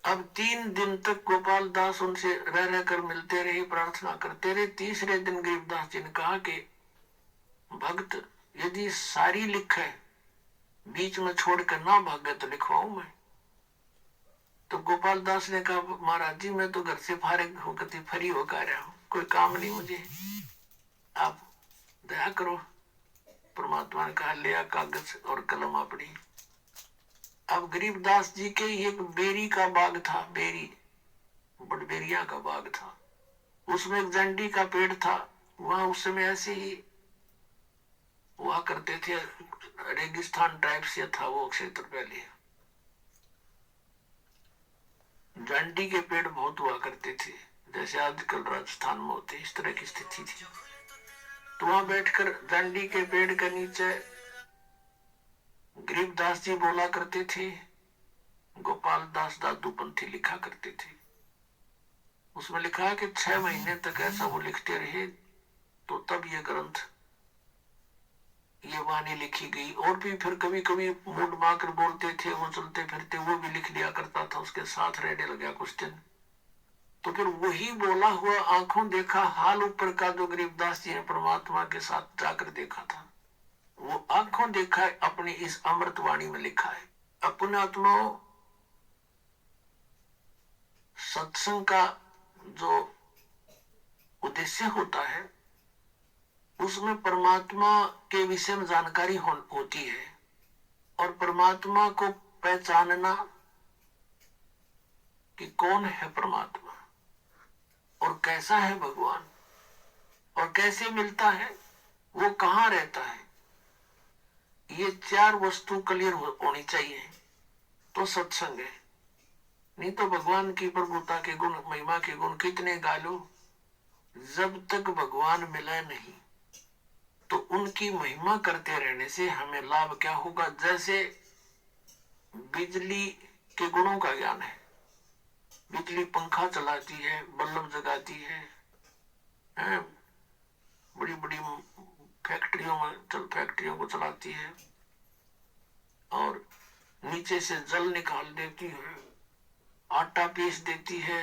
अब 3 दिन तक गोपाल दास उनसे रह रहकर मिलते रहे, प्रार्थना करते रहे। तीसरे दिन गरीबदास जी ने कहा कि भक्त यदि सारी लिखे बीच में छोड़कर ना भागे तो लिखवाऊं मैं। तो गोपाल दास ने कहा महाराज जी मैं तो घर से फारिग होकर फ्री होकर रहा हूं, कोई काम नहीं मुझे, आप दया करो। परमात्मा ने कहा लिया कागज और कलम अपनी। अब गरीबदास जी के एक बेरी का बाग था, बेरी बड़बेरिया का बाग था, उसमें एक जंडी का पेड़ था। वहां उस समय ऐसे ही हुआ करते थे, रेगिस्तान टाइप से था वो क्षेत्र पहले, जंडी के पेड़ बहुत हुआ करते थे, जैसे आजकल राजस्थान में होते, इस तरह की स्थिति थी। तो वहां बैठकर जंडी के पेड़ के नीचे गरीबदास जी बोला करते थे, गोपाल दास दादू पंथी लिखा करते थे। उसमें लिखा है कि 6 महीने तक ऐसा वो लिखते रहे, तो तब ये ग्रंथ, ये वाणी लिखी गई। और भी फिर कभी कभी मूड माकर बोलते थे, वो चलते फिरते वो भी लिख लिया करता था, उसके साथ रहने लगा कुछ दिन। तो फिर वही बोला हुआ आंखों देखा हाल ऊपर का जो गरीबदास जी ने परमात्मा के साथ जाकर देखा था, वो आंखों देखा है अपनी इस अमृत वाणी में लिखा है। अपने आत्माओं, सत्संग का जो उद्देश्य होता है उसमें परमात्मा के विषय में जानकारी होती है, और परमात्मा को पहचानना कि कौन है परमात्मा और कैसा है भगवान और कैसे मिलता है, वो कहाँ रहता है, ये 4 वस्तु क्लियर होनी चाहिए तो सत्संग है। नहीं तो भगवान की प्रभुता के गुण, महिमा के गुण कितने गा लो, जब तक भगवान मिला नहीं तो उनकी महिमा करते रहने से हमें लाभ क्या होगा। जैसे बिजली के गुणों का ज्ञान है। बिजली पंखा चलाती है, बल्ब जगाती है, बड़ी बड़ी फैक्ट्रियों को चलाती है, और नीचे से जल निकाल देती है, आटा पीस देती है,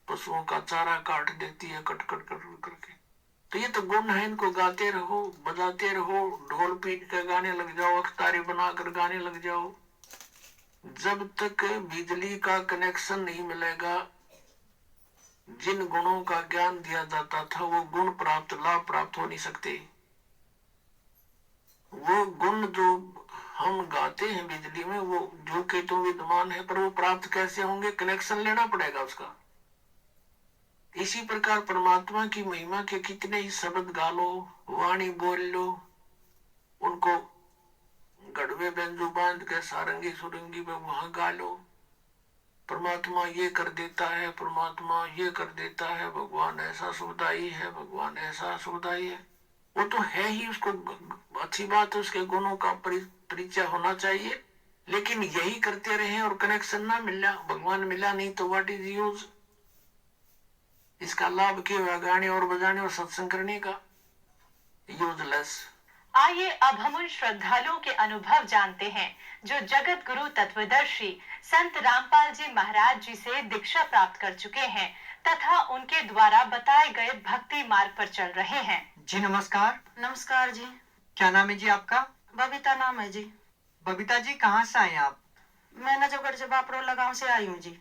पशुओं का चारा काट देती है, कट कट कट करके। तो ये तो गुण है, इनको गाते रहो, बजाते रहो, ढोल पीट कर गाने लग जाओ, अख्तारी बनाकर गाने लग जाओ। जब तक बिजली का कनेक्शन नहीं मिलेगा, जिन गुणों का ज्ञान दिया जाता था वो गुण प्राप्त, लाभ प्राप्त हो नहीं सकते। वो गुण जो हम गाते हैं बिजली में, वो जो के तो विद्यमान है, पर वो प्राप्त कैसे होंगे? कनेक्शन लेना पड़ेगा उसका। इसी प्रकार परमात्मा की महिमा के कितने ही शब्द गा लो, वाणी बोल लो, उनको गढ़वे बेंजू बांध के सारंगी सुरंगी में वहां गा लो, परमात्मा ये कर देता है, परमात्मा ये कर देता है, भगवान ऐसा सुखदाई है, भगवान ऐसा सुखदाई है। वो तो है ही, उसको अच्छी बात है, उसके गुणों का परिचय होना चाहिए। लेकिन यही करते रहे और कनेक्शन ना मिला, भगवान मिला नहीं, तो व्हाट इज यूज? इसका लाभ क्यों? गाने और बजाने और सत्संग करने का, यूजलेस। आइए अब हम उन श्रद्धालुओं के अनुभव जानते हैं जो जगत गुरु तत्वदर्शी संत रामपाल जी महाराज जी से दीक्षा प्राप्त कर चुके हैं तथा उनके द्वारा बताए गए भक्ति मार्ग पर चल रहे हैं। जी नमस्कार। नमस्कार जी। क्या नाम है जी आपका? बबीता नाम है जी। बबीता जी कहाँ से आए आप? मैं नजफगढ़ से बापरोला गांव से आई हूँ जी।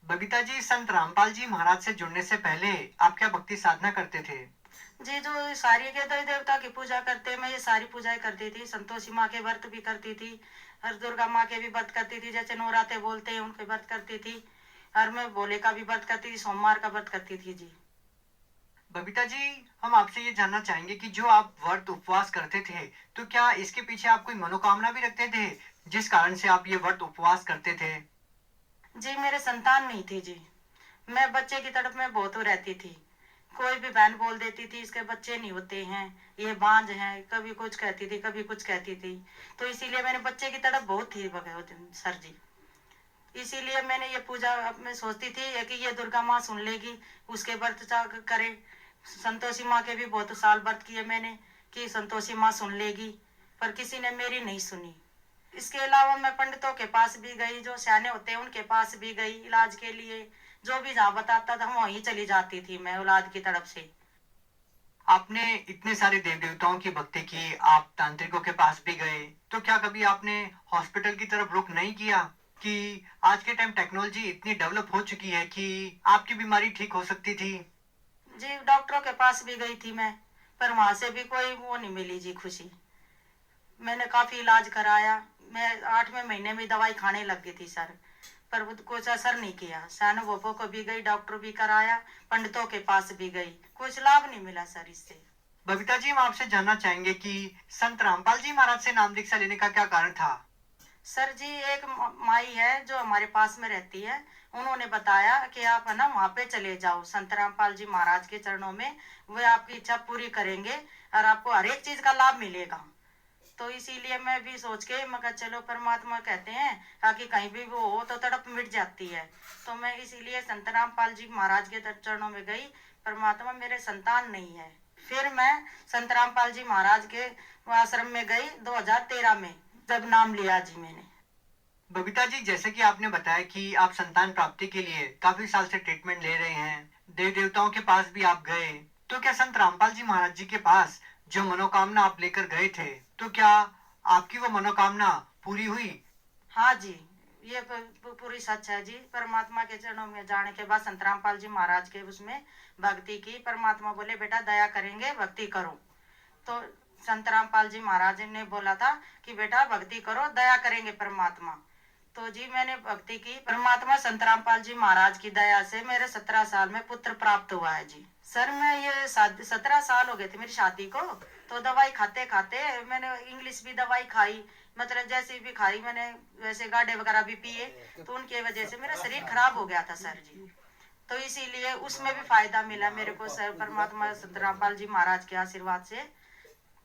बबीता जी, संत रामपाल जी महाराज से जुड़ने से पहले आप क्या भक्ति साधना करते थे? जी, जो सारी के देवी देवता की पूजा करते, मैं ये सारी पूजाएं करती थी। संतोषी माँ के व्रत भी करती थी, हर दुर्गा माँ के भी व्रत करती थी, जैसे नवराते बोलते हैं उनके व्रत करती थी, और मैं भोले का भी व्रत करती थी, सोमवार का व्रत करती थी जी। बबीता जी, हम आपसे ये जानना चाहेंगे कि जो आप व्रत उपवास करते थे, तो क्या इसके पीछे आप कोई मनोकामना भी रखते थे जिस कारण से आप ये व्रत उपवास करते थे? जी, मेरे संतान नहीं थी जी। मैं बच्चे की तड़प में बहुत रहती थी। कोई भी बहन बोल देती थी इसके बच्चे नहीं होते हैं, ये बांझ हैं, कभी कुछ कहती थी, कभी कुछ कहती थी। तो इसीलिए मैंने बच्चे की तड़प बहुत थी भगवती सर जी। इसीलिए मैंने ये पूजा में सोचती थी कि ये दुर्गा माँ सुन लेगी, उसके व्रत करे। संतोषी माँ के भी बहुत साल व्रत किए मैंने कि संतोषी माँ सुन लेगी, पर किसी ने मेरी नहीं सुनी। इसके अलावा मैं पंडितों के पास भी गई, जो सियाने होते हैं उनके पास भी गई इलाज के लिए। जो भी जहाँ बताता था वहीं चली जाती थी मैं औलाद की तरफ से। आपने इतने सारे देव देवताओं की भक्ति की, आप तांत्रिकों के पास भी गए, तो क्या कभी आपने हॉस्पिटल की तरफ रुख नहीं किया कि आज के टाइम टेक्नोलॉजी इतनी डेवलप हो चुकी है कि आपकी बीमारी ठीक हो सकती थी? जी, डॉक्टरों के पास भी गई थी मैं, पर वहां से भी कोई वो नहीं मिली जी खुशी। मैंने काफी इलाज कराया, मैं 8वें महीने में दवाई खाने लग गई थी सर, पर वो कुछ असर नहीं किया। सैनो बोपो को भी गई, डॉक्टर भी कराया, पंडितों के पास भी गई, कुछ लाभ नहीं मिला सर इससे। बबीता जी, हम आपसे जानना चाहेंगे कि संत रामपाल जी महाराज से नाम दीक्षा लेने का क्या कारण था? सर जी, एक माई है जो हमारे पास में रहती है, उन्होंने बताया कि आप है ना वहाँ पे चले जाओ संत रामपाल जी महाराज के चरणों में, वे आपकी इच्छा पूरी करेंगे और आपको हर एक चीज का लाभ मिलेगा। तो इसीलिए मैं भी सोच के मैं कहा चलो, परमात्मा कहते हैं ताकि कहीं भी वो हो तो तड़प मिट जाती है। तो मैं इसीलिए संत रामपाल जी महाराज के चरणों में गई। परमात्मा मेरे संतान नहीं है। फिर मैं संत रामपाल जी महाराज के आश्रम में गई 2013 में, जब नाम लिया जी मैंने। बबीता जी, जैसे कि आपने बताया कि आप संतान प्राप्ति के लिए काफी साल से ट्रीटमेंट ले रहे हैं, देव देवताओं के पास भी आप गए, तो क्या संत रामपाल जी महाराज जी के पास जो मनोकामना आप लेकर गए थे, तो क्या आपकी वो मनोकामना पूरी हुई? हाँ जी, ये पूरी सच है जी। परमात्मा के चरणों में जाने के बाद संत रामपाल जी महाराज के उसमें भक्ति की, परमात्मा बोले बेटा दया करेंगे, भक्ति करो। तो संत रामपाल जी महाराज ने बोला था कि बेटा भक्ति करो, दया करेंगे परमात्मा। तो जी मैंने भक्ति की, परमात्मा संत रामपाल जी महाराज की दया से मेरे 17 साल में पुत्र प्राप्त हुआ है जी। सर मैं ये 17 साल हो गए थे मेरी शादी को, तो दवाई खाते खाते मैंने इंग्लिश भी दवाई खाई, मतलब जैसे भी खाई मैंने, वैसे गाढ़े वगैरह भी पिए, तो उनकी वजह से मेरा शरीर खराब हो गया था सर जी। तो इसीलिए उसमें भी फायदा मिला मेरे को सर, परमात्मा संत रामपाल जी महाराज के आशीर्वाद से।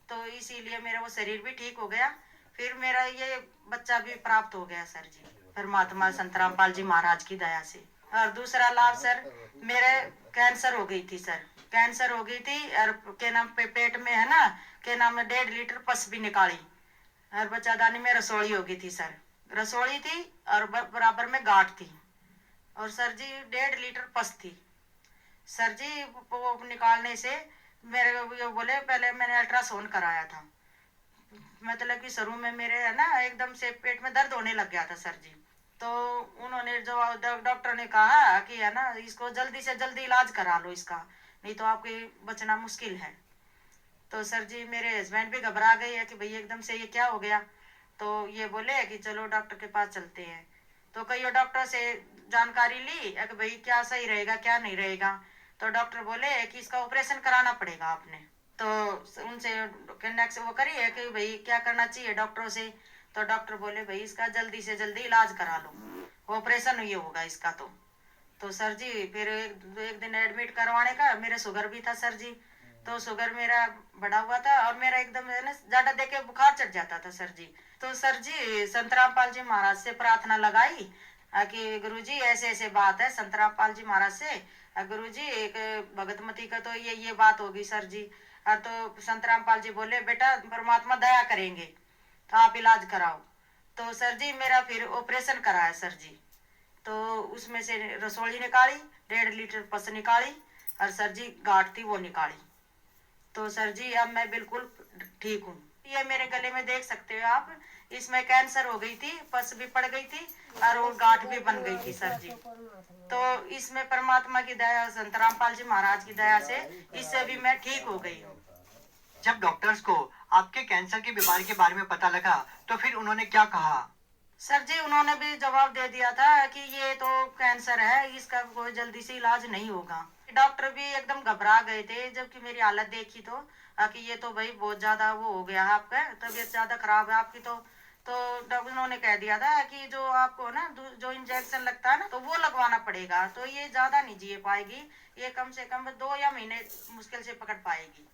तो इसीलिए मेरा वो शरीर भी ठीक हो गया। फिर मेरा ये बच्चा भी प्राप्त हो गया सर जी, परमात्मा संत रामपाल जी महाराज की दया से। और दूसरा लाभ सर, मेरे कैंसर हो गई थी सर, कैंसर हो गई थी और के नाम पे पेट में है ना, के नाम में 1.5 लीटर पस भी निकाली और बच्चादानी में रसोड़ी हो गई थी सर, रसोड़ी थी और बराबर में गांठ थी और सर जी 1.5 लीटर पस थी सर जी। वो निकालने से मेरे ये बोले, पहले मैंने अल्ट्रासाउंड कराया था, मतलब कि शुरू में मेरे है ना एकदम से पेट में दर्द होने लग गया था सर जी। तो उन्होंने जो डॉक्टर ने कहा कि है ना इसको जल्दी से जल्दी इलाज करा लो इसका, नहीं तो आपके बचना मुश्किल है। तो सर जी मेरे हस्बैंड भी घबरा गए हैं कि भाई एकदम से ये क्या हो गया। तो ये बोले कि चलो डॉक्टर के पास चलते हैं। तो कई डॉक्टर से जानकारी ली कि भाई क्या सही रहेगा क्या नहीं रहेगा। तो डॉक्टर बोले कि इसका ऑपरेशन कराना पड़ेगा आपने। तो उनसे कनेक्ट वो करी है कि भाई क्या करना चाहिए डॉक्टरों से। तो डॉक्टर बोले भाई इसका जल्दी से जल्दी इलाज करा लो, ऑपरेशन ये होगा इसका। तो सर जी फिर एक दिन एडमिट करवाने का, मेरे शुगर भी था सर जी। तो शुगर मेरा बढ़ा हुआ था और मेरा एकदम है ना ज्यादा देखे बुखार चढ़ जाता था सर जी। तो सर जी संत रामपाल जी महाराज से प्रार्थना लगाई कि गुरुजी ऐसे ऐसे बात है संत रामपाल जी महाराज से, गुरुजी एक भगतमती का तो ये बात होगी सर जी। तो संत रामपाल जी बोले बेटा परमात्मा दया करेंगे तो आप इलाज कराओ। तो सर जी मेरा फिर ऑपरेशन कराया सर जी। तो उसमें से रसोली निकाली, 1.5 लीटर पस निकाली और सर जी गांठ थी वो निकाली। तो सर जी अब मैं बिल्कुल ठीक हूँ। ये मेरे गले में देख सकते हो आप, इसमें कैंसर हो गई थी, पस भी पड़ गई थी और वो गांठ भी बन गई थी सर जी। तो इसमें परमात्मा की दया, संत रामपाल जी महाराज की दया से इससे भी मैं ठीक हो गई हूँ। जब डॉक्टर्स को आपके कैंसर की बीमारी के बारे में पता लगा तो फिर उन्होंने क्या कहा? सर जी उन्होंने भी जवाब दे दिया था कि ये तो कैंसर है, इसका कोई जल्दी से इलाज नहीं होगा। डॉक्टर भी एकदम घबरा गए थे जबकि मेरी हालत देखी तो कि ये तो भाई बहुत ज्यादा वो हो गया है, आपका तबीयत ज्यादा खराब है आपकी। तो डॉक्टर उन्होंने कह दिया था कि जो आपको ना जो इंजेक्शन लगता है ना तो वो लगवाना पड़ेगा, तो ये ज्यादा नहीं जी पाएगी, ये कम से कम 2 या महीने मुश्किल से पकड़ पाएगी,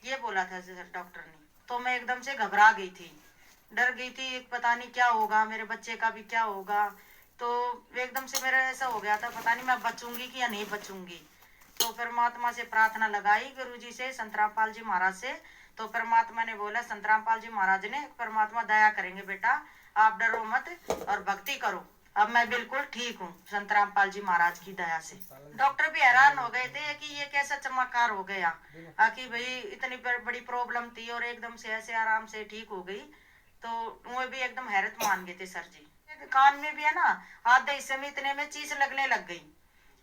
ये बोला था सर डॉक्टर ने। तो मैं एकदम से घबरा गई थी, डर गई थी, पता नहीं क्या होगा, मेरे बच्चे का भी क्या होगा। तो एकदम से मेरा ऐसा हो गया था, पता नहीं मैं बचूंगी कि या नहीं बचूंगी। तो परमात्मा से प्रार्थना लगाई, गुरुजी से, संत रामपाल जी महाराज से। तो परमात्मा ने बोला, संत रामपाल जी महाराज ने, परमात्मा दया करेंगे बेटा, आप डरो मत और भक्ति करो। अब मैं बिल्कुल ठीक हूँ संत रामपाल जी महाराज की दया से। डॉक्टर भी हैरान हो गए थे कि ये कैसा चमत्कार हो गया कि भाई इतनी बड़ी प्रॉब्लम थी और एकदम से ऐसे आराम से ठीक हो गई। तो वो भी एकदम हैरत मान गए थे सर जी। कान में भी है ना आधे हिस्से में इतने में चीज लगने लग गई,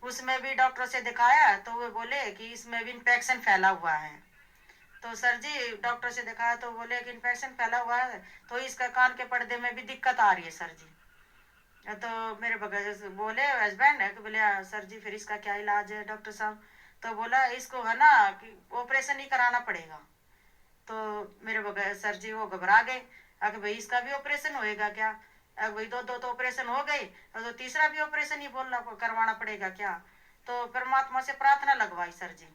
उसमें भी डॉक्टर से दिखाया तो वो बोले कि इसमें भी इन्फेक्शन फैला हुआ है। तो सर जी डॉक्टर से दिखाया तो बोले कि इन्फेक्शन फैला हुआ है तो इसका कान के पर्दे में भी दिक्कत आ रही है सर जी। तो मेरे बगल से बोले हस्बैंड है कि बोले सर जी फिर इसका क्या इलाज है डॉक्टर साहब। तो बोला इसको है ना कि ऑपरेशन ही कराना पड़ेगा। तो मेरे बगैर सर जी वो घबरा गए, अगर भाई इसका भी ऑपरेशन होएगा क्या, अगर भाई दो तो ऑपरेशन हो गए और तो तीसरा भी ऑपरेशन ही बोलना करवाना पड़ेगा क्या। तो परमात्मा से प्रार्थना लगवाई सर जी।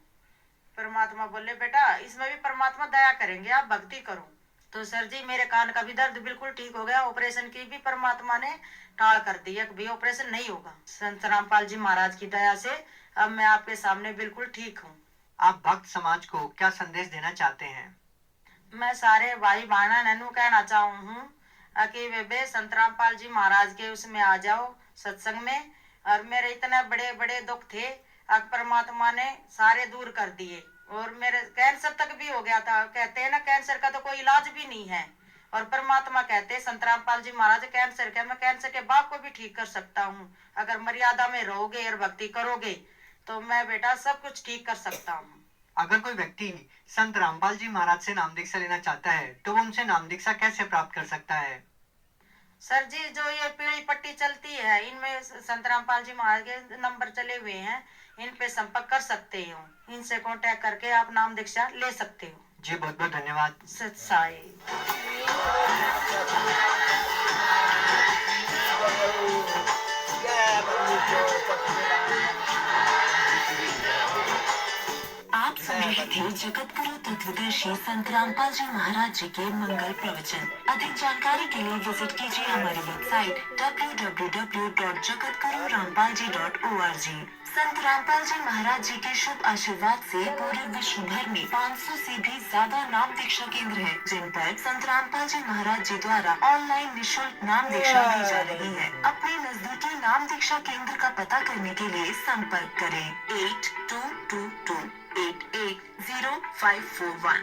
परमात्मा बोले बेटा इसमें भी परमात्मा दया करेंगे, आप भक्ति करो। तो सर जी मेरे कान का भी दर्द बिल्कुल ठीक हो गया, ऑपरेशन की भी परमात्मा ने टाल कर दिया कि भाई ऑपरेशन नहीं होगा। संत रामपाल जी महाराज की दया से अब मैं आपके सामने बिल्कुल ठीक हूँ। आप भक्त समाज को क्या संदेश देना चाहते हैं? मैं सारे भाई बहना ननू कहना चाहूँ हूँ कि वे संत रामपाल जी महाराज के उसमें आ जाओ सत्संग में। और मेरे इतने बड़े बड़े दुख थे अब परमात्मा ने सारे दूर कर दिए और मेरे कैंसर तक भी हो गया था। कहते हैं ना कैंसर का तो कोई इलाज भी नहीं है और परमात्मा कहते हैं संत रामपाल जी महाराज कैंसर के, मैं कैंसर के बाप को भी ठीक कर सकता हूँ अगर मर्यादा में रहोगे और भक्ति करोगे तो मैं बेटा सब कुछ ठीक कर सकता हूँ। अगर कोई व्यक्ति संत रामपाल जी महाराज से नाम दीक्षा लेना चाहता है तो वो उनसे नाम दीक्षा कैसे प्राप्त कर सकता है? सर जी जो ये पीली पट्टी चलती है इनमें संत रामपाल जी महाराज के नंबर चले हुए हैं, इन पे संपर्क कर सकते हो, इनसे कांटेक्ट करके आप नाम दीक्षा ले सकते हो। जी बहुत बहुत धन्यवाद। सत साई। आप सुन रहे थे जगत गुरु तत्वदर्शी संत रामपाल जी महाराज जी के मंगल प्रवचन। अधिक जानकारी के लिए विजिट कीजिए हमारी वेबसाइट www.jagatgururampalji.org। संत रामपाल जी महाराज जी के शुभ आशीर्वाद से पूरे विश्व भर में 500 से भी ज्यादा नाम दीक्षा केंद्र हैं, जिन पर संत रामपाल जी महाराज जी द्वारा ऑनलाइन निःशुल्क नाम दीक्षा दी जा रही है। अपने नजदीकी नाम दीक्षा केंद्र का पता करने के लिए संपर्क करें 8222880541।